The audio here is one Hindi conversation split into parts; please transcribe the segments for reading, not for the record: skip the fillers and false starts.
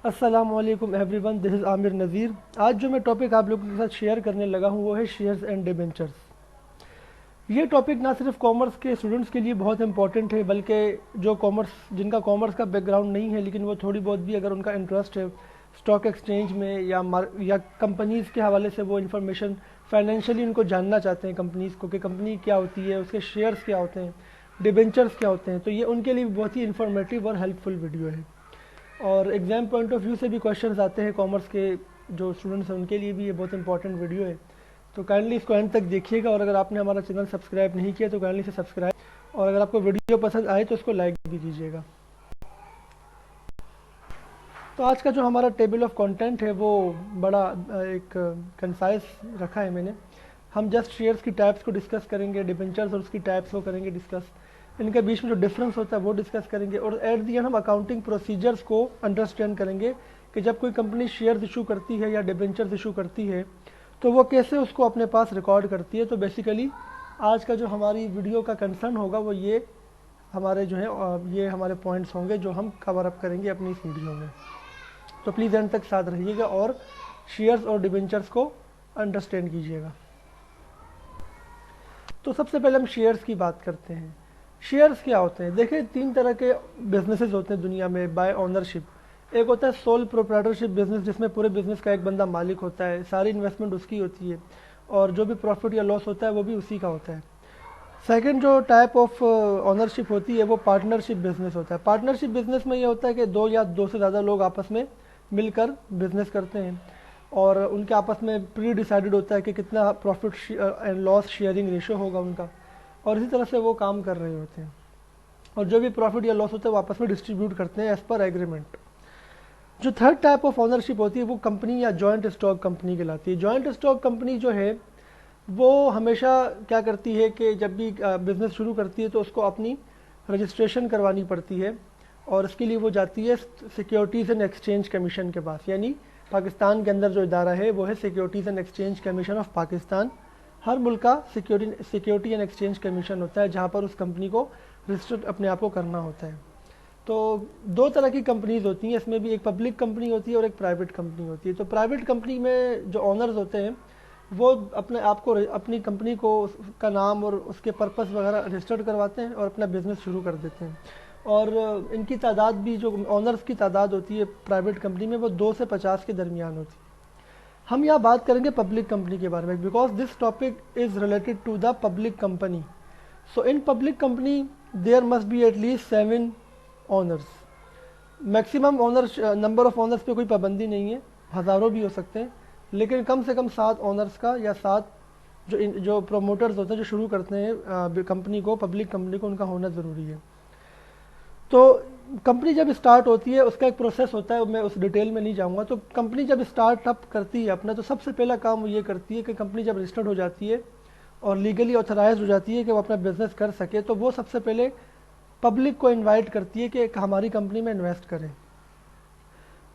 अस्सलामुअलैकुम एवरीवन, दिस इज़ आमिर नज़ीर। आज जो मैं टॉपिक आप लोगों के साथ शेयर करने लगा हूँ वो है शेयर्स एंड डिबेंचर्स। ये टॉपिक ना सिर्फ कॉमर्स के स्टूडेंट्स के लिए बहुत इंपॉर्टेंट है, बल्कि जो जिनका कॉमर्स का बैकग्राउंड नहीं है लेकिन वो थोड़ी बहुत भी अगर उनका इंटरेस्ट है स्टॉक एक्सचेंज में या कंपनीज़ के हवाले से वो इन्फॉर्मेशन फाइनेंशियली उनको जानना चाहते हैं कंपनीज़ को कि कंपनी क्या होती है, उसके शेयर्स क्या होते हैं, डिबेंचर्स क्या होते हैं, तो ये उनके लिए बहुत ही इन्फॉर्मेटिव और हेल्पफुल वीडियो है। और एग्ज़ाम पॉइंट ऑफ व्यू से भी क्वेश्चंस आते हैं कॉमर्स के जो स्टूडेंट्स हैं उनके लिए भी ये बहुत इंपॉर्टेंट वीडियो है। तो काइंडली इसको एंड तक देखिएगा, और अगर आपने हमारा चैनल सब्सक्राइब नहीं किया तो काइंडली इसे सब्सक्राइब, और अगर आपको वीडियो पसंद आए तो इसको लाइक भी कीजिएगा। तो आज का जो हमारा टेबल ऑफ कंटेंट है वो बड़ा एक कंसाइज रखा है मैंने। हम जस्ट शेयर्स की टाइप्स को डिस्कस करेंगे, डिबेंचर्स और उसकी टाइप्स को करेंगे डिस्कस, इनके बीच में जो डिफरेंस होता है वो डिस्कस करेंगे, और एट दी एंड हम अकाउंटिंग प्रोसीजर्स को अंडरस्टैंड करेंगे कि जब कोई कंपनी शेयर्स इशू करती है या डिबेंचर्स इशू करती है तो वो कैसे उसको अपने पास रिकॉर्ड करती है। तो बेसिकली आज का जो हमारी वीडियो का कंसर्न होगा वो ये हमारे जो है ये हमारे पॉइंट्स होंगे जो हम कवर अप करेंगे अपनी इस वीडियो में। तो प्लीज़ एंड तक साथ रहिएगा और शेयर्स और डिबेंचर्स को अंडरस्टैंड कीजिएगा। तो सबसे पहले हम शेयर्स की बात करते हैं। शेयर्स क्या होते हैं? देखिए, तीन तरह के बिजनेसेस होते हैं दुनिया में बाय ओनरशिप। एक होता है सोल प्रोप्राइटरशिप बिजनेस, जिसमें पूरे बिजनेस का एक बंदा मालिक होता है, सारी इन्वेस्टमेंट उसकी होती है और जो भी प्रॉफिट या लॉस होता है वो भी उसी का होता है। सेकंड जो टाइप ऑफ ओनरशिप होती है वो पार्टनरशिप बिजनेस होता है। पार्टनरशिप बिजनेस में ये होता है कि दो या दो से ज़्यादा लोग आपस में मिलकर बिजनेस करते हैं और उनके आपस में प्री डिसाइडेड होता है कि कितना profit and loss sharing ratio होगा उनका, और इसी तरह से वो काम कर रहे होते हैं, और जो भी प्रॉफिट या लॉस होता है वो आपस में डिस्ट्रीब्यूट करते हैं एज पर एग्रीमेंट। जो थर्ड टाइप ऑफ ओनरशिप होती है वो कंपनी या जॉइंट स्टॉक कंपनी कहलाती है। जॉइंट स्टॉक कंपनी जो है वो हमेशा क्या करती है कि जब भी बिज़नेस शुरू करती है तो उसको अपनी रजिस्ट्रेशन करवानी पड़ती है, और इसके लिए वो जाती है सिक्योरिटीज़ एंड एक्सचेंज कमीशन के पास। यानी पाकिस्तान के अंदर जो इदारा है वो है securities and exchange commission of Pakistan. हर मुल्क का सिक्योरिटी एंड एक्सचेंज कमीशन होता है जहाँ पर उस कंपनी को रजिस्टर अपने आप को करना होता है। तो दो तरह की कंपनीज होती हैं, इसमें भी एक पब्लिक कंपनी होती है और एक प्राइवेट कंपनी होती है। तो प्राइवेट कंपनी में जो ओनर्स होते हैं वो अपने आप को अपनी कंपनी को का नाम और उसके पर्पस वगैरह रजिस्टर्ड करवाते हैं और अपना बिजनेस शुरू कर देते हैं। और इनकी तादाद भी, जो ओनर्स की तादाद होती है प्राइवेट कंपनी में, वो 2 से 50 के दरमियान होती है। हम यहाँ बात करेंगे पब्लिक कंपनी के बारे में, because this topic is related to the public company. So in public company there must be at least 7 owners. Maximum owners number of owners पे कोई पाबंदी नहीं है, हज़ारों भी हो सकते हैं, लेकिन कम से कम 7 ओनर्स का या 7 जो प्रोमोटर्स होते हैं जो शुरू करते हैं कंपनी को, पब्लिक कंपनी को, उनका होना ज़रूरी है। तो कंपनी जब स्टार्ट होती है उसका एक प्रोसेस होता है, मैं उस डिटेल में नहीं जाऊंगा। तो कंपनी जब स्टार्टअप करती है अपना, तो सबसे पहला काम वो ये करती है कि कंपनी जब रजिस्टर्ड हो जाती है और लीगली ऑथराइज हो जाती है कि वो अपना बिजनेस कर सके, तो वो सबसे पहले पब्लिक को इनवाइट करती है कि हमारी कंपनी में इन्वेस्ट करें।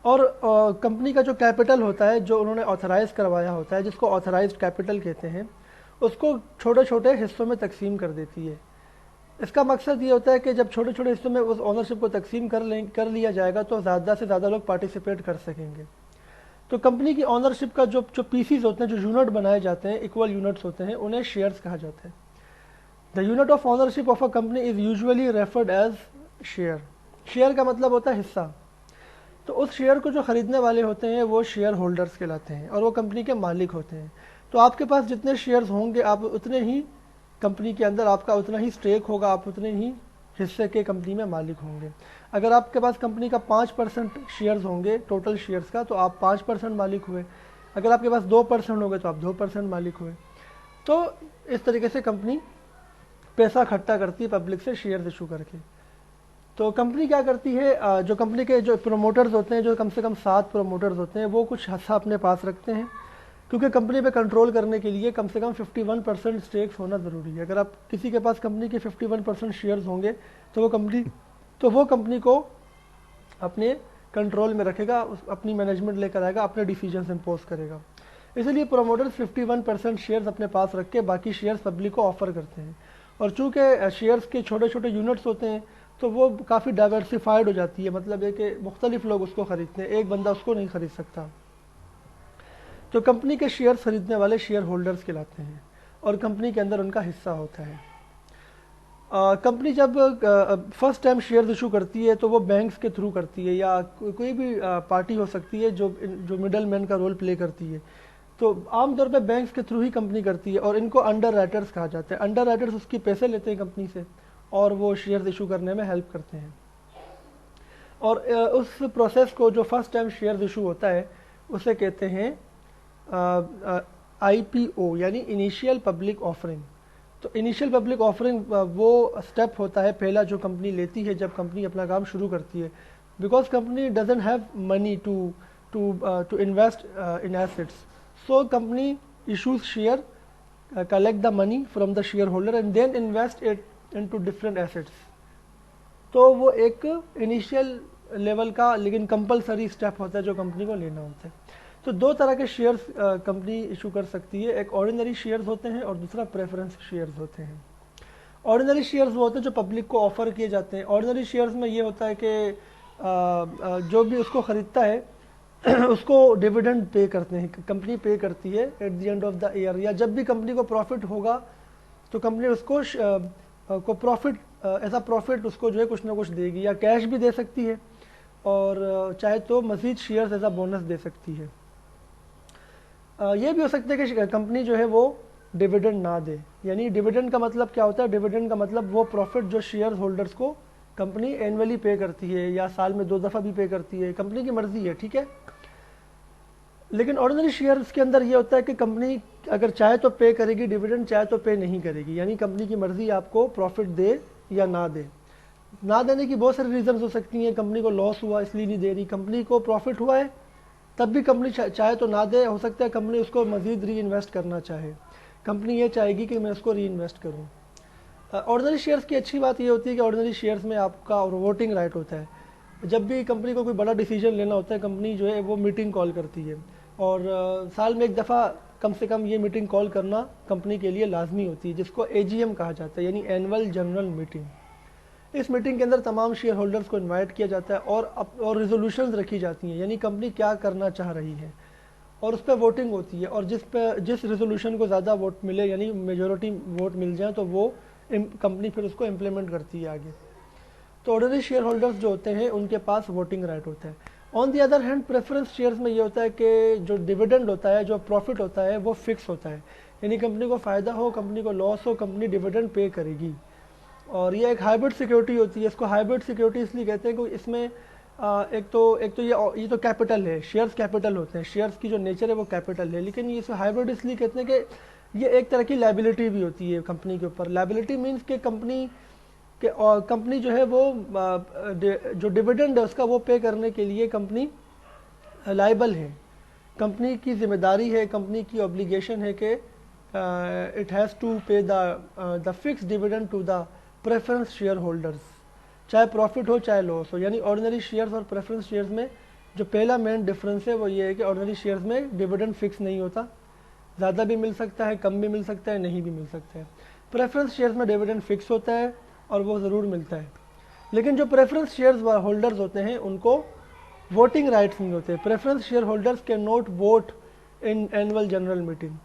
और कंपनी का जो कैपिटल होता है जो उन्होंने ऑथराइज करवाया होता है, जिसको ऑथराइज्ड कैपिटल कहते हैं, उसको छोटे छोटे हिस्सों में तकसीम कर देती है। इसका मकसद ये होता है कि जब छोटे छोटे हिस्सों में उस ओनरशिप को तकसीम कर लिया जाएगा तो ज़्यादा से ज़्यादा लोग पार्टिसिपेट कर सकेंगे। तो कंपनी की ओनरशिप का जो जो पीसीज होते हैं, जो यूनिट बनाए जाते हैं, इक्वल यूनिट्स होते हैं, उन्हें शेयर्स कहा जाता है। The unit of ownership of a company is usually referred as share. Share का मतलब होता है हिस्सा। तो उस शेयर को जो ख़रीदने वाले होते हैं वो शेयर होल्डर्स कहलाते हैं और वो कंपनी के मालिक होते हैं। तो आपके पास जितने शेयर्स होंगे आप उतने ही कंपनी के अंदर, आपका उतना ही स्टेक होगा, आप उतने ही हिस्से के कंपनी में मालिक होंगे। अगर आपके पास कंपनी का 5% शेयर्स होंगे टोटल शेयर्स का, तो आप 5% मालिक हुए। अगर आपके पास 2% हो गए तो आप 2% मालिक हुए। तो इस तरीके से कंपनी पैसा इकट्ठा करती है पब्लिक से शेयर्स इशू करके। तो कंपनी क्या करती है, जो कंपनी के जो प्रोमोटर्स होते हैं, जो कम से कम 7 प्रोमोटर्स होते हैं, वो कुछ हिस्सा अपने पास रखते हैं, क्योंकि कंपनी पे कंट्रोल करने के लिए कम से कम 51% स्टेक्स होना ज़रूरी है। अगर आप किसी के पास कंपनी के 51% शेयर्स होंगे तो वो कंपनी को अपने कंट्रोल में रखेगा, अपनी मैनेजमेंट लेकर आएगा, अपने डिसीजंस इम्पोज करेगा। इसलिए प्रोमोटर्स 51% शेयर्स अपने पास रख के बाकी शेयर्स पब्लिक को ऑफर करते हैं। और चूँकि शेयर्स के छोटे छोटे यूनिट्स होते हैं तो वो काफ़ी डाइवर्सिफाइड हो जाती है, मतलब है कि मुख्तलिफ लोग उसको ख़रीदते हैं, एक बंदा उसको नहीं ख़रीद सकता। तो कंपनी के शेयर्स खरीदने वाले शेयर होल्डर्स कहलाते हैं और कंपनी के अंदर उनका हिस्सा होता है। कंपनी जब फर्स्ट टाइम शेयर्स इशू करती है तो वो बैंक्स के थ्रू करती है या कोई भी पार्टी हो सकती है जो जो मिडल मैन का रोल प्ले करती है। तो आमतौर पे बैंक्स के थ्रू ही कंपनी करती है और इनको अंडर राइटर्स कहा जाता है। अंडर राइटर्स उसकी पैसे लेते हैं कंपनी से और वो शेयर्स इशू करने में हेल्प करते हैं। और उस प्रोसेस को जो फर्स्ट टाइम शेयर्स इशू होता है उसे कहते हैं IPO यानी इनिशियल पब्लिक ऑफरिंग। तो इनिशियल पब्लिक ऑफरिंग वो स्टेप होता है पहला जो कंपनी लेती है जब कंपनी अपना काम शुरू करती है, because company doesn't have money to invest in assets, so company issues share, collect the money from the share holder and then invest it into different assets. तो वो एक इनिशियल लेवल का लेकिन कंपलसरी स्टेप होता है जो कंपनी को लेना होता है। तो दो तरह के शेयर्स कंपनी इशू कर सकती है, एक ऑर्डिनरी शेयर्स होते हैं और दूसरा प्रेफरेंस शेयर्स होते हैं। ऑर्डिनरी शेयर्स वो होते हैं जो पब्लिक को ऑफर किए जाते हैं। ऑर्डिनरी शेयर्स में ये होता है कि जो भी उसको ख़रीदता है उसको डिविडेंड पे करते हैं, कंपनी पे करती है at the end of the year, या जब भी कंपनी को प्रॉफिट होगा तो कंपनी उसको को प्रॉफिट एज अ प्रॉफिट उसको जो है कुछ ना कुछ देगी, या कैश भी दे सकती है और चाहे तो मज़ीद शेयर्स एज अ बोनस दे सकती है। ये भी हो सकता है कि कंपनी जो है वो डिविडेंड ना दे। यानी डिविडेंड का मतलब क्या होता है? डिविडेंड का मतलब वो प्रॉफिट जो शेयर होल्डर्स को कंपनी एनुअली पे करती है या साल में 2 दफ़ा भी पे करती है, कंपनी की मर्जी है, ठीक है। लेकिन ऑर्डिनरी शेयर्स के अंदर ये होता है कि कंपनी अगर चाहे तो पे करेगी डिविडेंड, चाहे तो पे नहीं करेगी। यानी कंपनी की मर्जी आपको प्रॉफिट दे या ना दे। ना देने की बहुत सारी रीजंस हो सकती हैं। कंपनी को लॉस हुआ इसलिए नहीं दे रही, कंपनी को प्रॉफिट हुआ है तब भी कंपनी चाहे तो ना दे। हो सकता है कंपनी उसको मज़ीद री इन्वेस्ट करना चाहे, कंपनी ये चाहेगी कि मैं उसको री इन्वेस्ट करूँ। ऑर्डिनरी शेयर्स की अच्छी बात ये होती है कि ऑर्डिनरी शेयर्स में आपका वोटिंग राइट होता है। जब भी कंपनी को कोई बड़ा डिसीजन लेना होता है कंपनी जो है वो मीटिंग कॉल करती है और साल में एक दफ़ा कम से कम ये मीटिंग कॉल करना कंपनी के लिए लाजमी होती है, जिसको AGM कहा जाता है, यानी एनुअल जनरल मीटिंग। इस मीटिंग के अंदर तमाम शेयर होल्डर्स को इनवाइट किया जाता है और रिजोल्यूशंस रखी जाती हैं, यानी कंपनी क्या करना चाह रही है और उस पर वोटिंग होती है। और जिस रिजोल्यूशन को ज़्यादा वोट मिले यानी मेजोरिटी वोट मिल जाए तो वो कंपनी फिर उसको इम्प्लीमेंट करती है आगे। तो ऑर्डिनरी शेयर होल्डर्स जो होते हैं उनके पास वोटिंग राइट होता है। On the other hand preference shares में ये होता है कि जो डिविडेंड होता है, जो प्रॉफिट होता है वो फिक्स होता है, यानी कंपनी को फ़ायदा हो, कंपनी को लॉस हो, कंपनी डिविडेंड पे करेगी। और ये एक हाइब्रिड सिक्योरिटी होती है। इसको हाइब्रिड सिक्योरिटी इसलिए कहते हैं कि इसमें एक तो ये तो कैपिटल है, शेयर्स कैपिटल होते हैं, शेयर्स की जो नेचर है वो कैपिटल है, लेकिन ये हाइब्रिड इसलिए कहते हैं कि ये एक तरह की लायबिलिटी भी होती है कंपनी के ऊपर। लायबिलिटी मीन्स कि कंपनी जो है वो जो डिविडेंड है उसका वो पे करने के लिए कंपनी लायबल है। कंपनी की जिम्मेदारी है, कंपनी की ऑब्लिगेशन है कि it has to pay the fix dividend to the preference share holders, चाहे प्रॉफिट हो चाहे लॉस हो। यानी ऑर्डिनरी शेयर्स और प्रेफरेंस शेयर्स में जो पहला मेन डिफरेंस है वो ये है कि ऑर्डिनरी शेयर्स में डिविडेंड फिक्स नहीं होता, ज़्यादा भी मिल सकता है, कम भी मिल सकता है, नहीं भी मिल सकता है। प्रेफरेंस शेयर्स में डिविडेंड फिक्स होता है और वो ज़रूर मिलता है। लेकिन जो प्रेफरेंस शेयर्स होल्डर्स होते हैं उनको वोटिंग राइट्स नहीं होते। Preference share holders can not vote in annual general meeting.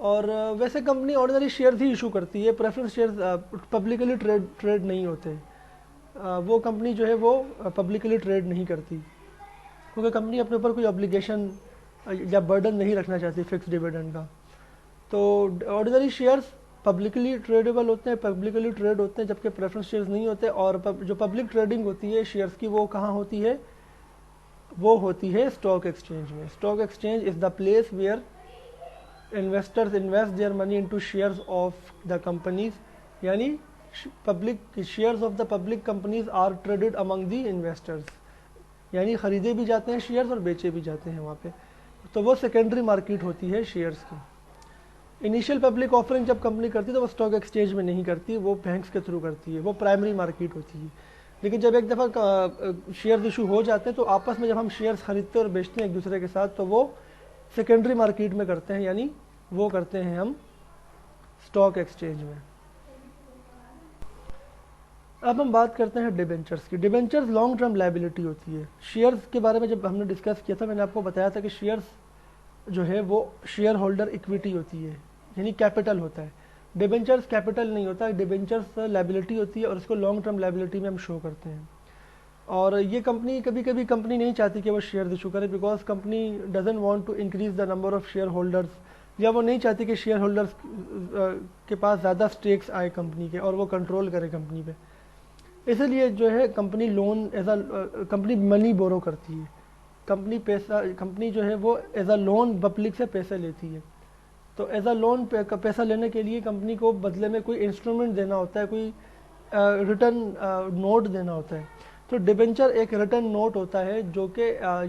और वैसे कंपनी ऑर्डिनरी शेयर्स ही इशू करती है, प्रेफरेंस शेयर्स पब्लिकली ट्रेड नहीं होते। वो कंपनी जो है वो पब्लिकली ट्रेड नहीं करती क्योंकि कंपनी अपने ऊपर कोई ऑब्लिगेशन या बर्डन नहीं रखना चाहती फिक्स डिविडेंड का। तो ऑर्डिनरी शेयर्स पब्लिकली ट्रेडेबल होते हैं, पब्लिकली ट्रेड होते हैं, जबकि प्रेफरेंस शेयर्स नहीं होते। और जो पब्लिक ट्रेडिंग होती है शेयर्स की वो कहाँ होती है? वो होती है स्टॉक एक्सचेंज में। Stock exchange is the place where investors invest their money into shares of the companies, यानी public shares of the public companies are traded among the investors, यानी ख़रीदे भी जाते हैं शेयर्स और बेचे भी जाते हैं वहाँ पे। तो वो सेकेंडरी मार्केट होती है शेयर्स की। इनिशियल पब्लिक ऑफरिंग जब कंपनी करती है तो वो स्टॉक एक्सचेंज में नहीं करती, वो बैंक्स के थ्रू करती है, वो प्राइमरी मार्केट होती है। लेकिन जब एक दफ़ा शेयर्स इशू हो जाते हैं तो आपस में जब हम शेयर्स खरीदते हैं और बेचते हैं एक दूसरे के साथ, तो वो सेकेंडरी मार्केट में करते हैं, यानी वो करते हैं हम स्टॉक एक्सचेंज में। अब हम बात करते हैं डिबेंचर्स की। डिबेंचर्स लॉन्ग टर्म लायबिलिटी होती है। शेयर्स के बारे में जब हमने डिस्कस किया था, मैंने आपको बताया था कि शेयर्स जो है वो शेयर होल्डर इक्विटी होती है, यानी कैपिटल होता है। डिबेंचर्स कैपिटल नहीं होता है, डिबेंचर्स लायबिलिटी होती है और इसको लॉन्ग टर्म लायबिलिटी में हम शो करते हैं। और ये कंपनी कभी कभी कंपनी नहीं चाहती कि वो शेयर इशू करे, because company doesn't want to increase the number of share holders, या वो नहीं चाहती कि शेयर होल्डर्स के पास ज़्यादा स्टेक्स आए कंपनी के और वो कंट्रोल करे कंपनी पे। इसलिए जो है company loan as a company money borrow करती है। कंपनी जो है वो एज अ लोन पब्लिक से पैसे लेती है। तो एज अ लोन पैसा लेने के लिए कंपनी को बदले में कोई इंस्ट्रूमेंट देना होता है, कोई रिटर्न नोट देना होता है। तो डिबेंचर एक रिटर्न नोट होता है जो कि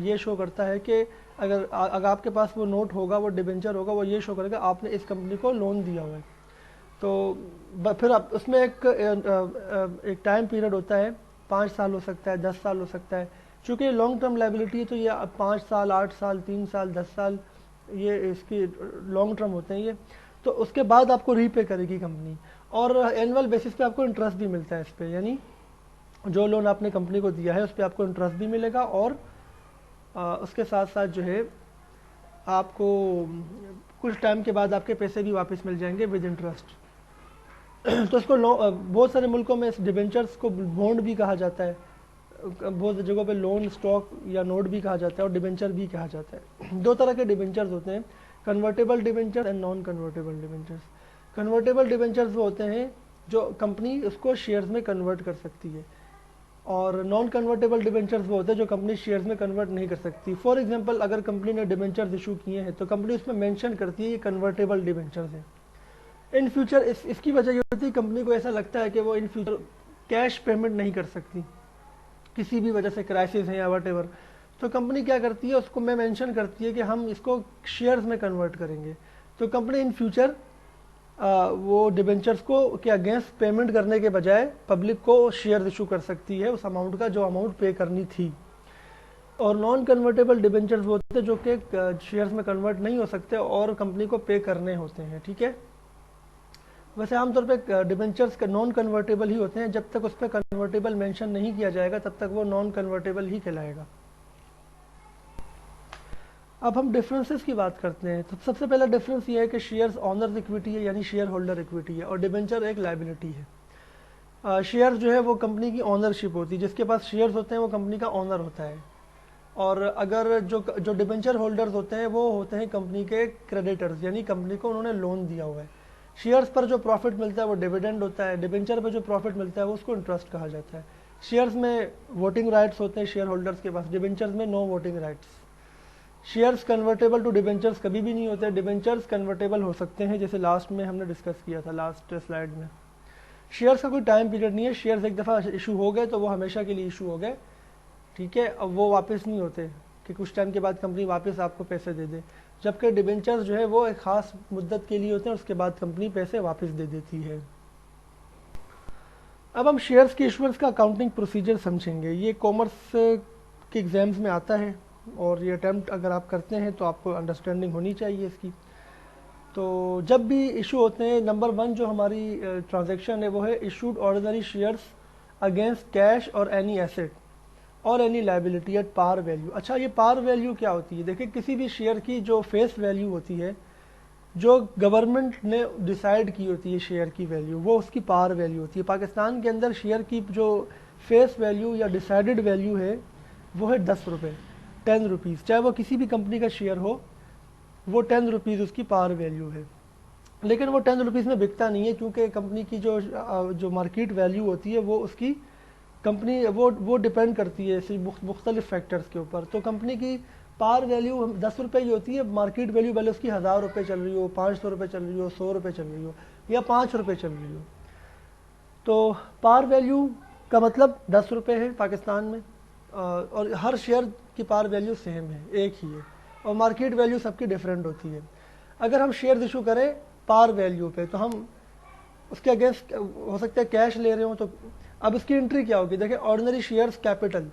ये शो करता है कि अगर आपके पास वो नोट होगा, वो डिबेंचर होगा, वो ये शो करेगा आपने इस कंपनी को लोन दिया हुआ है। तो फिर आप उसमें एक टाइम पीरियड होता है, 5 साल हो सकता है, 10 साल हो सकता है। चूँकि लॉन्ग टर्म लायबिलिटी है तो ये 5 साल, 8 साल, 3 साल, 10 साल, ये इसकी लॉन्ग टर्म होते हैं ये। तो उसके बाद आपको रीपे करेगी कंपनी, और एनुअल बेसिस पे आपको इंटरेस्ट भी मिलता है इस पर, यानी जो लोन आपने कंपनी को दिया है उस पर आपको इंटरेस्ट भी मिलेगा, और उसके साथ साथ जो है आपको कुछ टाइम के बाद आपके पैसे भी वापस मिल जाएंगे विद इंटरेस्ट। तो इसको बहुत सारे मुल्कों में इस डिबेंचर्स को बॉन्ड भी कहा जाता है, बहुत जगहों पे लोन, स्टॉक या नोट भी कहा जाता है, और डिबेंचर भी कहा जाता है। 2 तरह के डिबेंचर्स होते हैं, convertible debenture and non convertible debentures. Convertible debentures वो होते हैं जो कंपनी उसको शेयर्स में कन्वर्ट कर सकती है, और नॉन कन्वर्टेबल डिबेंचर्स वो होते हैं जो कंपनी शेयर्स में कन्वर्ट नहीं कर सकती। फॉर एग्जांपल, अगर कंपनी ने डिबेंचर्स इशू किए हैं तो कंपनी उसमें मेंशन करती है ये कन्वर्टेबल डिबेंचर्स हैं। इन फ्यूचर इसकी वजह ये होती है कंपनी को ऐसा लगता है कि वो इन फ्यूचर कैश पेमेंट नहीं कर सकती, किसी भी वजह से क्राइसिस है या वट एवर, तो कंपनी क्या करती है, उसको में मेंशन करती है कि हम इसको शेयर्स में कन्वर्ट करेंगे। तो कंपनी इन फ्यूचर वो डिबेंचर्स को के अगेंस्ट पेमेंट करने के बजाय पब्लिक को शेयर इशू कर सकती है उस अमाउंट का जो अमाउंट पे करनी थी। और नॉन कन्वर्टेबल डिबेंचर्स वो होते हैं जो कि शेयर्स में कन्वर्ट नहीं हो सकते और कंपनी को पे करने होते हैं, ठीक है। वैसे आमतौर पे डिबेंचर्स नॉन कन्वर्टेबल ही होते हैं, जब तक उस पर कन्वर्टेबल मेंशन नहीं किया जाएगा तब तक वो नॉन कन्वर्टेबल ही कहलाएगा। अब हम डिफरेंसेस की बात करते हैं। तो सबसे पहला डिफरेंस ये है कि शेयर्स ऑनर्स इक्विटी है, यानी शेयर होल्डर इक्विटी है, और डिबेंचर एक लायबिलिटी है। शेयर जो है वो कंपनी की ऑनरशिप होती है, जिसके पास शेयर्स होते हैं वो कंपनी का ऑनर होता है। और अगर जो डिबेंचर होल्डर्स होते हैं वो होते हैं कंपनी के क्रेडिटर्स, यानी कंपनी को उन्होंने लोन दिया हुआ है। शेयर्स पर जो प्रॉफिट मिलता है वो डिविडेंड होता है, डिबेंचर पर जो प्रॉफिट मिलता है वो उसको इंटरेस्ट कहा जाता है। शेयर्स में वोटिंग राइट्स होते हैं शेयर होल्डर्स के पास, डिबेंचर्स में no voting rights. Shares convertible to debentures कभी भी नहीं होते, डिबेंचर्स कन्वर्टेबल हो सकते हैं, जैसे लास्ट में हमने डिस्कस किया था, लास्ट स्लाइड में। शेयर्स का कोई टाइम पीरियड नहीं है, शेयर्स एक दफ़ा इशू हो गए तो वो हमेशा के लिए इशू हो गए, ठीक है। अब वो वापस नहीं होते कि कुछ टाइम के बाद कंपनी वापस आपको पैसे दे दे, जबकि डिबेंचर्स जो है वो एक ख़ास मुद्दत के लिए होते हैं, उसके बाद कंपनी पैसे वापस दे देती है। अब हम शेयर्स के इशुएंस का अकाउंटिंग प्रोसीजर समझेंगे। ये कॉमर्स के एग्जाम्स में आता है और ये अटैम्प्ट अगर आप करते हैं तो आपको अंडरस्टैंडिंग होनी चाहिए इसकी। तो जब भी इशू होते हैं, नंबर 1 जो हमारी ट्रांजैक्शन है वो है issued ordinary shares against cash और एनी एसेट और any liability at par value. अच्छा, ये पार वैल्यू क्या होती है? देखिए, किसी भी शेयर की जो फेस वैल्यू होती है, जो गवर्नमेंट ने डिसाइड की होती है शेयर की वैल्यू, वो उसकी पार वैल्यू होती है। पाकिस्तान के अंदर शेयर की जो फेस वैल्यू या डिसाइडेड वैल्यू है वो है 10 रुपये, 10 रुपीज़। चाहे वो किसी भी कंपनी का शेयर हो, वो 10 रुपीज़ उसकी पार वैल्यू है। लेकिन वो 10 रुपीज़ में बिकता नहीं है, क्योंकि कंपनी की जो मार्केट वैल्यू होती है वो उसकी कंपनी वो डिपेंड करती है मुख्तलिफ फैक्टर्स के ऊपर। तो कंपनी की पार वैल्यू 10 रुपये ही होती है, मार्केट वैल्यू भले उसकी 1000 रुपये चल रही हो, 500 रुपये चल रही हो, 100 रुपये चल रही हो, या 5 रुपये चल रही हो। तो पार वैल्यू का मतलब 10 रुपये है पाकिस्तान में, और हर शेयर की पार वैल्यू सेम है, एक ही है, और मार्केट वैल्यू सबकी डिफरेंट होती है। अगर हम शेयर इशू करें पार वैल्यू पे तो हम उसके अगेंस्ट हो सकता है कैश ले रहे हो, तो अब इसकी एंट्री क्या होगी? देखिए, ऑर्डिनरी शेयर्स कैपिटल,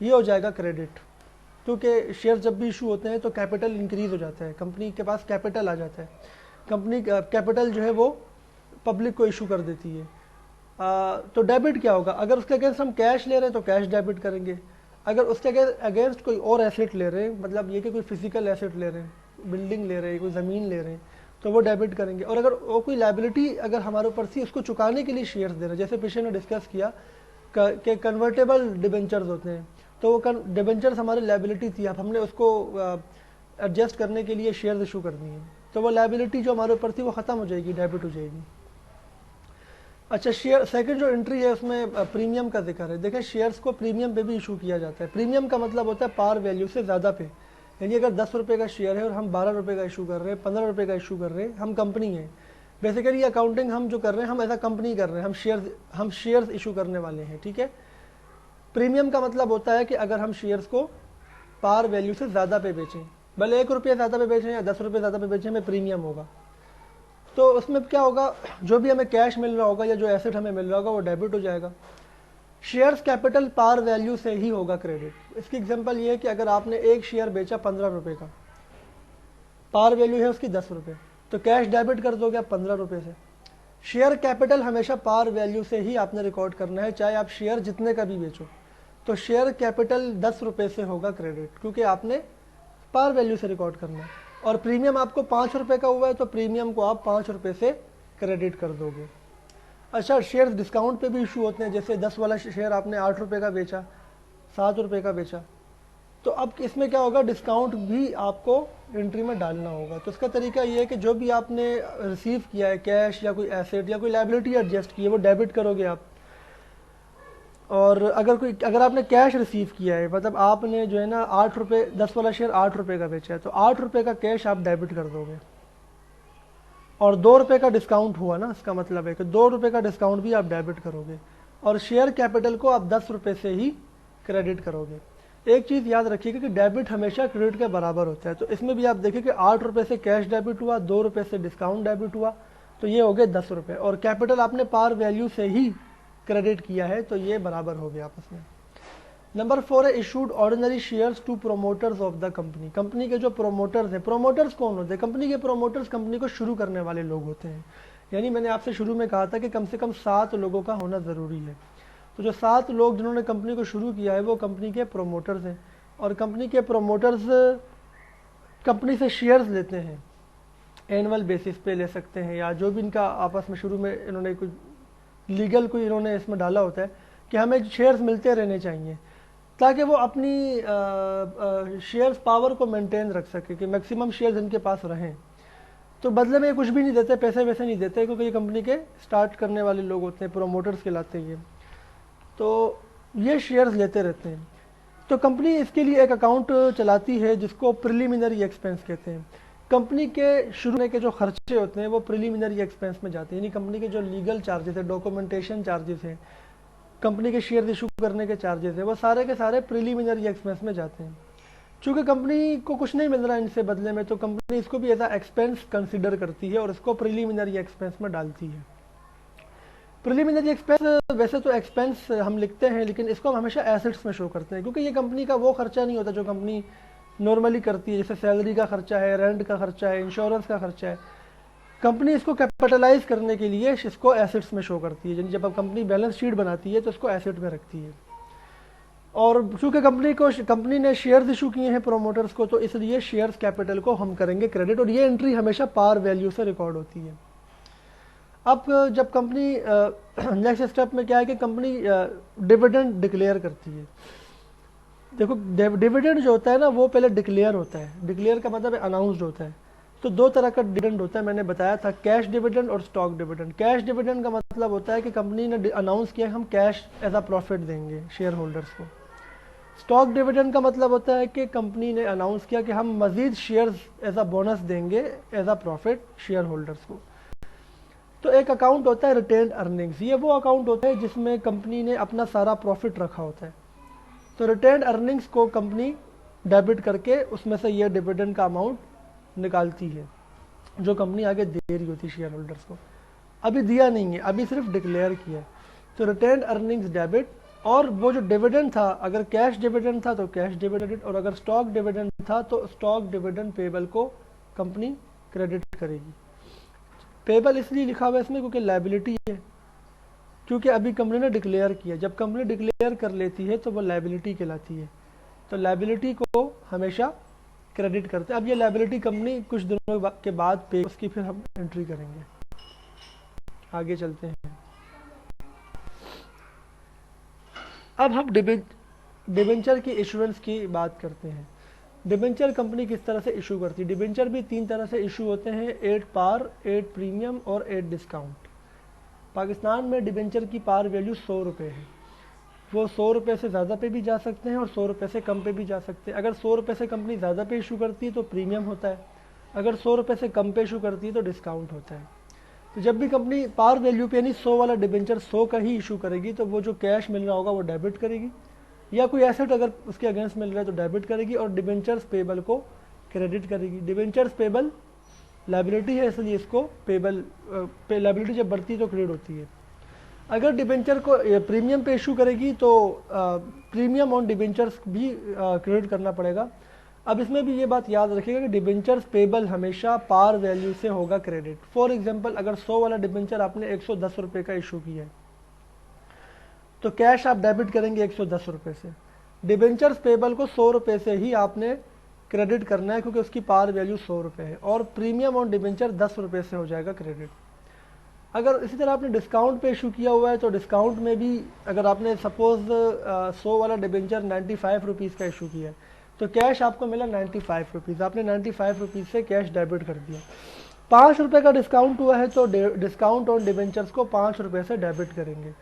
ये हो जाएगा क्रेडिट, क्योंकि शेयर जब भी इशू होते हैं तो कैपिटल इंक्रीज हो जाता है, कंपनी के पास कैपिटल आ जाता है, कंपनी कैपिटल जो है वो पब्लिक को इशू कर देती है। तो डेबिट क्या होगा, अगर उसके अगेंस्ट हम कैश ले रहे हैं तो कैश डेबिट करेंगे, अगर उसके अगेंस्ट कोई और एसेट ले रहे हैं, मतलब ये कि कोई फिजिकल एसेट ले रहे हैं, बिल्डिंग ले रहे हैं, कोई ज़मीन ले रहे हैं, तो वो डेबिट करेंगे। और अगर वो कोई लाइबिलिटी अगर हमारे ऊपर थी उसको चुकाने के लिए शेयर्स दे रहे हैं, जैसे पीछे ने डिस्कस किया कि कन्वर्टेबल डिबेंचर्स होते हैं, तो वो डिबेंचर्स हमारी लाइबिलिटी थी, अब हमने उसको एडजस्ट करने के लिए शेयर्स इशू करनी है, तो वो लाइबिलिटी जो हमारे ऊपर थी वो ख़त्म हो जाएगी, डेबिट हो जाएगी। अच्छा, शेयर सेकंड जो एंट्री है उसमें प्रीमियम का जिक्र है। देखें, शेयर्स को प्रीमियम पे भी इशू किया जाता है। प्रीमियम का मतलब होता है पार वैल्यू से ज़्यादा पे, यानी अगर 10 रुपये का शेयर है और हम 12 रुपये का इशू कर रहे हैं, 15 रुपये का इशू कर रहे हैं, हम कंपनी हैं, बेसिकली अकाउंटिंग हम जो कर रहे हैं हम एज अ कंपनी कर रहे हैं, हम शेयर्स इशू करने वाले हैं, ठीक है। प्रीमियम का मतलब होता है कि अगर हम शेयर्स को पार वैल्यू से ज़्यादा पे बेचें, भले 1 रुपया ज़्यादा पे बेचें या 10 रुपये ज़्यादा पे बेचें, हमें प्रीमियम होगा। तो उसमें क्या होगा, जो भी हमें कैश मिल रहा होगा या जो एसेट हमें मिल रहा होगा वो डेबिट हो जाएगा। शेयर्स कैपिटल पार वैल्यू से ही होगा क्रेडिट। इसकी एग्जांपल ये है कि अगर आपने एक शेयर बेचा 15 रुपये का, पार वैल्यू है उसकी 10 रुपये, तो कैश डेबिट कर दोगे आप 15 रुपये से। शेयर कैपिटल हमेशा पार वैल्यू से ही आपने रिकॉर्ड करना है, चाहे आप शेयर जितने का भी बेचो, तो शेयर कैपिटल 10 रुपये से होगा क्रेडिट, क्योंकि आपने पार वैल्यू से रिकॉर्ड करना है। और प्रीमियम आपको 5 रुपये का हुआ है तो प्रीमियम को आप 5 रुपये से क्रेडिट कर दोगे। अच्छा, शेयर्स डिस्काउंट पे भी इशू होते हैं, जैसे 10 वाला शेयर आपने 8 रुपये का बेचा, 7 रुपये का बेचा, तो अब इसमें क्या होगा, डिस्काउंट भी आपको एंट्री में डालना होगा। तो इसका तरीका ये है कि जो भी आपने रिसीव किया है कैश या कोई एसेट या कोई लाइबिलिटी एडजस्ट की है वो डेबिट करोगे आप। और अगर आपने कैश रिसीव किया है, मतलब आपने जो है ना 8 रुपये, 10 वाला शेयर 8 रुपये का बेचा है, तो 8 रुपये का कैश आप डेबिट कर दोगे। और 2 रुपये का डिस्काउंट हुआ ना, इसका मतलब है कि 2 रुपये का डिस्काउंट भी आप डेबिट करोगे। और शेयर कैपिटल को आप 10 रुपये से ही क्रेडिट करोगे। एक चीज़ याद रखिएगा कि डेबिट हमेशा क्रेडिट के बराबर होता है। तो इसमें भी आप देखिए कि 8 रुपये से कैश डेबिट हुआ, 2 रुपये से डिस्काउंट डेबिट हुआ, तो ये हो गए 10 रुपये, और कैपिटल आपने पार वैल्यू से ही क्रेडिट किया है, तो ये बराबर हो गया आपस में। नंबर 4 है issued ordinary shares to promoters of the company. Company के जो प्रोमोटर्स हैं, प्रोमोटर्स कौन होते हैं, कंपनी के प्रोमोटर्स कंपनी को शुरू करने वाले लोग होते हैं। यानी मैंने आपसे शुरू में कहा था कि कम से कम 7 लोगों का होना ज़रूरी है। तो जो 7 लोग जिन्होंने कंपनी को शुरू किया है वो कंपनी के प्रोमोटर्स हैं। और कंपनी के प्रोमोटर्स कंपनी से शेयर्स लेते हैं, एनुअल बेसिस पे ले सकते हैं, या जो भी इनका आपस में शुरू में इन्होंने कुछ लीगल कोई इन्होंने इसमें डाला होता है कि हमें शेयर्स मिलते रहने चाहिए, ताकि वो अपनी शेयर्स पावर को मेंटेन रख सके कि मैक्सिमम शेयर्स इनके पास रहें। तो बदले में कुछ भी नहीं देते, पैसे वैसे नहीं देते, क्योंकि ये कंपनी के स्टार्ट करने वाले लोग होते हैं, प्रोमोटर्स कहलाते हैं ये। तो ये शेयर्स लेते रहते हैं। तो कंपनी इसके लिए एक अकाउंट चलाती है जिसको प्रिलिमिनरी एक्सपेंस कहते हैं। कंपनी के शुरू में के जो खर्चे होते हैं वो प्रिलिमिनरी एक्सपेंस में जाते हैं, यानी कंपनी के जो लीगल चार्जेस है, डॉक्यूमेंटेशन चार्जेस हैं, कंपनी के शेयर इशू करने के चार्जेस हैं, वो सारे के सारे प्रिलिमिनरी एक्सपेंस में जाते हैं। चूँकि कंपनी को कुछ नहीं मिल रहा है इनसे बदले में, तो कंपनी इसको भी एज अ एक्सपेंस कंसिडर करती है और इसको प्रिलिमिनरी एक्सपेंस में डालती है। प्रिलिमिनरी एक्सपेंस वैसे तो एक्सपेंस हम लिखते हैं, लेकिन इसको हम हमेशा एसेट्स में शो करते हैं, क्योंकि ये कंपनी का वो खर्चा नहीं होता जो कंपनी नॉर्मली करती है, जैसे सैलरी का खर्चा है, रेंट का खर्चा है, इंश्योरेंस का खर्चा है। कंपनी इसको कैपिटलाइज करने के लिए इसको एसेट्स में शो करती है, यानी जब अब कंपनी बैलेंस शीट बनाती है तो इसको एसेट में रखती है। और चूँकि कंपनी ने शेयर्स इशू किए हैं प्रोमोटर्स को, तो इसलिए शेयर्स कैपिटल को हम करेंगे क्रेडिट, और ये एंट्री हमेशा पार वैल्यू से रिकॉर्ड होती है। अब जब कंपनी नेक्स्ट स्टेप में क्या है कि कंपनी डिविडेंड डिक्लेयर करती है। देखो, डिविडेंड जो होता है ना वो पहले डिक्लेयर होता है। डिक्लेयर का मतलब है अनाउंस्ड होता है। तो 2 तरह का डिविडेंड होता है, मैंने बताया था, कैश डिविडेंड और स्टॉक डिविडेंड। कैश डिविडेंड का मतलब होता है कि कंपनी ने अनाउंस किया हम कैश एज अ प्रॉफिट देंगे शेयर होल्डर्स को। स्टॉक डिविडेंड का मतलब होता है कि कंपनी ने अनाउंस किया कि हम मजीद शेयर्स एज अ बोनस देंगे as a profit share holders को। तो एक अकाउंट होता है रिटेन्ड अर्निंग्स, ये वो अकाउंट होता है जिसमें कंपनी ने अपना सारा प्रॉफिट रखा होता है। तो रिटेन्ड अर्निंग्स को कंपनी डेबिट करके उसमें से ये डिविडेंड का अमाउंट निकालती है, जो कंपनी आगे दे रही होती है शेयर होल्डर्स को। अभी दिया नहीं है, अभी सिर्फ डिक्लेयर किया है। तो रिटेन्ड अर्निंग्स डेबिट, और वो जो डिविडेंड था, अगर कैश डिविडेंड था तो कैश डिविडेंड, और अगर स्टॉक डिविडेंड था तो स्टॉक डिविडेंड पेबल को कंपनी क्रेडिट करेगी। पेबल इसलिए लिखा हुआ है इसमें क्योंकि लायबिलिटी है, क्योंकि अभी कंपनी ने डिक्लेयर किया, जब कंपनी डिक्लेयर कर लेती है तो वो लायबिलिटी कहलाती है, तो लायबिलिटी को हमेशा क्रेडिट करते हैं। अब ये लायबिलिटी कंपनी कुछ दिनों के बाद पे, उसकी फिर हम एंट्री करेंगे। आगे चलते हैं। अब हम डिबेंचर की इशुएंस की बात करते हैं। डिबेंचर कंपनी किस तरह से इशू करती है? डिबेंचर भी 3 तरह से इशू होते हैं, 8 पार, 8 प्रीमियम और 8 डिस्काउंट। पाकिस्तान में डिबेंचर की पार वैल्यू 100 रुपये है। वो 100 रुपये से ज़्यादा पे भी जा सकते हैं और 100 रुपये से कम पे भी जा सकते हैं। अगर 100 रुपये से कंपनी ज़्यादा पे इशू करती है तो प्रीमियम होता है, अगर 100 रुपये से कम पे इशू करती है तो डिस्काउंट होता है। तो जब भी कंपनी पार वैल्यू पे यानी 100 वाला डिबेंचर 100 का ही इशू करेगी तो वो जो कैश मिल रहा होगा वो डेबिट करेगी, या कोई एसेट अगर उसके अगेंस्ट मिल रहा है तो डेबिट करेगी, और डिबेंचर्स पेबल को क्रेडिट करेगी। डिबेंचर्स पेबल लायबिलिटी है, इसलिए इसको पेबल लायबिलिटी जब बढ़ती है तो क्रेडिट होती है। अगर डिबेंचर को प्रीमियम पे इशू करेगी तो प्रीमियम ऑन डिबेंचर्स भी क्रेडिट करना पड़ेगा। अब इसमें भी ये बात याद रखिएगा कि डिबेंचर्स पेबल हमेशा पार वैल्यू से होगा क्रेडिट। फॉर एग्जांपल, अगर 100 वाला डिबेंचर आपने 110 रुपये का इशू किया है तो कैश आप डेबिट करेंगे 110 रुपये से। डिबेंचर्स पेबल को 100 रुपये से ही आपने क्रेडिट करना है क्योंकि उसकी पार वैल्यू 100 रुपये है, और प्रीमियम ऑन डिबेंचर 10 रुपये से हो जाएगा क्रेडिट। अगर इसी तरह आपने डिस्काउंट पे इशू किया हुआ है तो डिस्काउंट में भी अगर आपने सपोज 100 वाला डिबेंचर 95 रुपीज़ का इशू किया है तो कैश आपको मिला 95 रुपीज़, आपने 95 रुपीज़ से कैश डेबिट कर दिया। 5 रुपये का डिस्काउंट हुआ है तो डिस्काउंट ऑन डिबेंचर्स को 5 रुपये से डेबिट करेंगे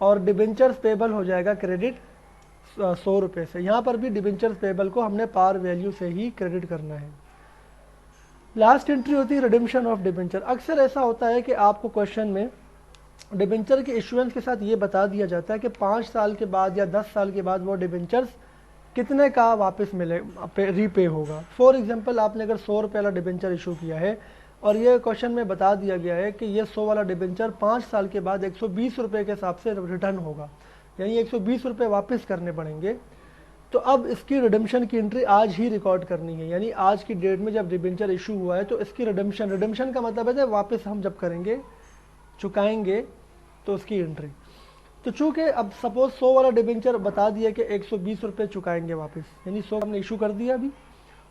और डिबेंचर्स पेबल हो जाएगा क्रेडिट 100 रुपये से। यहाँ पर भी डिबेंचर्स पेबल को हमने पार वैल्यू से ही क्रेडिट करना है। लास्ट एंट्री होती है रिडेम्पशन ऑफ डिबेंचर। अक्सर ऐसा होता है कि आपको क्वेश्चन में डिबेंचर के इशुएंस के साथ ये बता दिया जाता है कि 5 साल के बाद या 10 साल के बाद वो डिबेंचर्स कितने का वापस मिले रीपे होगा। फॉर एग्जांपल, आपने अगर 100 रुपये वाला डिबेंचर इशू किया है और ये क्वेश्चन में बता दिया गया है कि ये 100 वाला डिबेंचर 5 साल के बाद 120 रुपये के हिसाब से रिटर्न होगा, यानी 120 रुपये वापस करने पड़ेंगे। तो अब इसकी रिडेम्पशन की एंट्री आज ही रिकॉर्ड करनी है, यानी आज की डेट में जब डिबेंचर इशू हुआ है तो इसकी रिडेम्पशन का मतलब है वापस हम जब करेंगे चुकाएंगे तो उसकी एंट्री। तो चूँकि अब सपोज 100 वाला डिबेंचर बता दिया कि 120 रुपये चुकाएंगे वापस, यानी 100 हमने इशू कर दिया अभी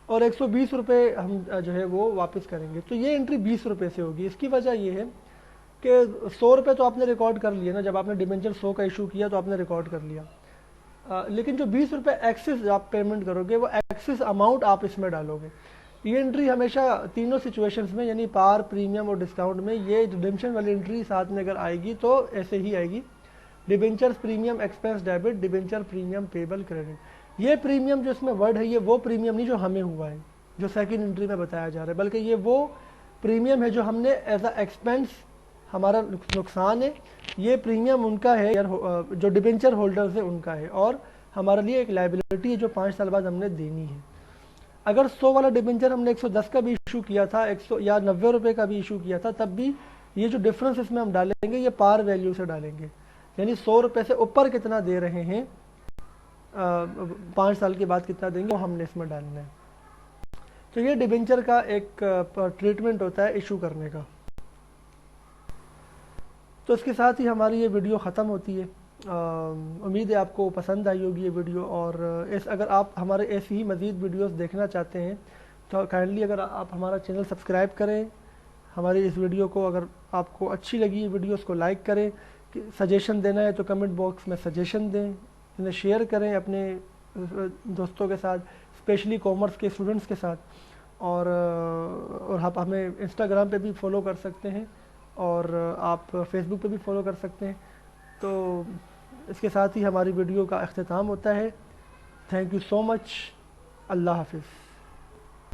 और 120 रुपये हम जो है वो वापस करेंगे, तो ये एंट्री 20 रुपये से होगी। इसकी वजह ये है कि 100 रुपये तो आपने रिकॉर्ड कर लिया ना, जब आपने डिबेंचर 100 का इशू किया तो आपने रिकॉर्ड कर लिया, लेकिन जो 20 रुपये एक्सेस आप पेमेंट करोगे वो एक्सेस अमाउंट आप इसमें डालोगे। ये एंट्री हमेशा तीनों सिचुएशंस में यानी पार, प्रीमियम और डिस्काउंट में ये रिडेम्पशन वाली एंट्री साथ में अगर आएगी तो ऐसे ही आएगी, debentures premium expense debit, debenture premium payable credit. ये प्रीमियम जो इसमें वर्ड है ये वो प्रीमियम नहीं जो हमें हुआ है, जो सेकंड एंट्री में बताया जा रहा है, बल्कि ये वो प्रीमियम है जो हमने एज अ एक्सपेंस हमारा नुकसान है, ये प्रीमियम उनका है जो डिबेंचर होल्डर्स है उनका है, और हमारे लिए एक लायबिलिटी है जो 5 साल बाद हमने देनी है। अगर 100 वाला डिबेंचर हमने 110 का भी इशू किया था, 100 या 90 रुपये का भी इशू किया था, तब भी ये जो डिफरेंस इसमें हम डालेंगे ये पार वैल्यू से डालेंगे, यानी 100 रुपये से ऊपर कितना दे रहे हैं 5 साल के बाद कितना देंगे वो हमने इसमें डालना है। तो ये डिबेंचर का एक ट्रीटमेंट होता है इशू करने का। तो इसके साथ ही हमारी ये वीडियो ख़त्म होती है। उम्मीद है आपको पसंद आई होगी ये वीडियो, और अगर आप हमारे ऐसी ही मज़ीद वीडियोस देखना चाहते हैं तो काइंडली अगर आप हमारा चैनल सब्सक्राइब करें, हमारी इस वीडियो को अगर आपको अच्छी लगी ये वीडियो उसको लाइक करें, सजेशन देना है तो कमेंट बॉक्स में सजेशन दें, इन्हें शेयर करें अपने दोस्तों के साथ, स्पेशली कॉमर्स के स्टूडेंट्स के साथ, और आप हमें इंस्टाग्राम पे भी फॉलो कर सकते हैं और आप फेसबुक पे भी फॉलो कर सकते हैं। तो इसके साथ ही हमारी वीडियो का अख्तिताम होता है। Thank you so much. अल्लाह हाफिज़।